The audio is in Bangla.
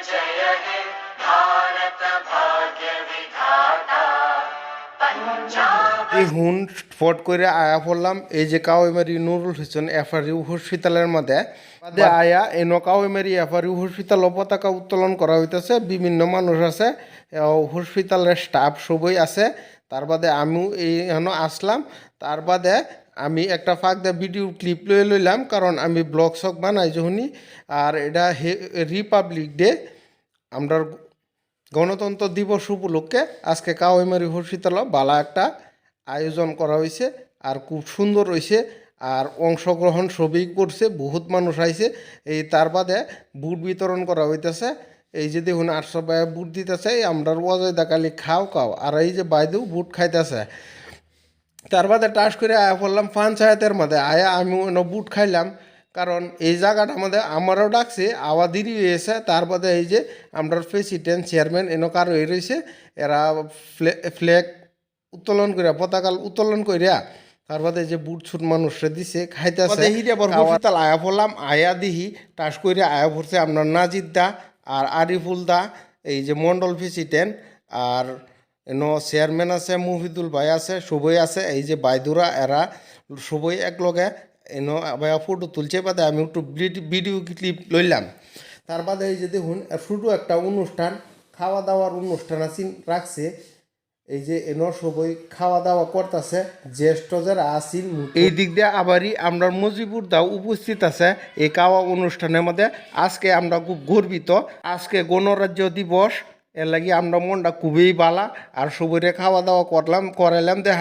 जय हे भारत भाग्य विधाता पंजाब। এই হুন ফট করে আয়া পড়লাম এই যে কাউমারি নুরুল হোসেন এফআরইউ হসপিটালের মধ্যে আয়া এন কাউমারি এফআরইউ হসপিটাল পতাকা উত্তোলন করা হইতেছে। বিভিন্ন মানুষ আছে, হসপিটালের স্টাফ সবই আছে। তার বাদে আমিও এইখানে আসলাম। তার বাদে আমি একটা ফাঁক দিয়ে ভিডিও ক্লিপ লইলাম, কারণ আমি ব্লগ শক বানাই যখনই। আর এটা রিপাবলিক ডে, আমরা গণতন্ত্র দিবস উপলক্ষে আজকে কাউমারি হসপিটাল বালা একটা আয়োজন করা হয়েছে, আর খুব সুন্দর হয়েছে। আর অংশগ্রহণ সবই করছে, বহুত মানুষ আইছে। এই তার বাদে বুট বিতরণ করা হইতেছে। এই যে দেখুন 800 টাকা বুট দিতেছে, আমরা ওয়াজয়দা কালি খাও। আর এই যে বাইদেও বুট খাইতেছে। তার বাদে টাস করে আয়া পড়লাম পঞ্চায়েতের মধ্যে। আয়া আমি বুট খাইলাম, কারণ এই জায়গাটা আমাদের আমারও ডাকছে, আওয়া দেরি হয়েছে। তার বাদে এই যে আমরা প্রেসিডেন্ট চেয়ারম্যান কারো রয়েছে, এরা ফ্ল্যাগ উত্তোলন করিয়া পতাকা উত্তোলন করিয়া তার বাদে যে বুট ছুট মানুষরা দিছে খাইতেছে। হসপিটাল আয়া পড়লাম, আয়া দিহি টাস করে আয়া পড়ছে আপনার নাজিদ দা আর আরিফুল দা, এই যে মন্ডল প্রেসিডেন্ট। আর চেয়ারম্যান আছে, মুফিদুল ভাই আছে, সবই আছে। এই যে বাইদুরা এরা সবই একলগে ফটো তুলছে। বাদে আমি একটু ভিডিও ক্লিপ লইলাম। তার বাদে এই যে দেখুন শুধু একটা অনুষ্ঠান, খাওয়া দাওয়ার অনুষ্ঠান রাখছে। এই যে সবই খাওয়া দাওয়া করতেছে, জ্যেষ্ঠ যারা আসিল। এই দিক দিয়ে আবারই আমরা মুজিবুর দাও উপস্থিত আছে এই খাওয়া অনুষ্ঠানের মধ্যে। আজকে আমরা খুব গর্বিত, আজকে গণরাজ্য দিবস, এর লাগি আমরা মনটা খুবই বালা। আর সবইরে খাওয়া দাওয়া করাইলাম দেখাইলাম।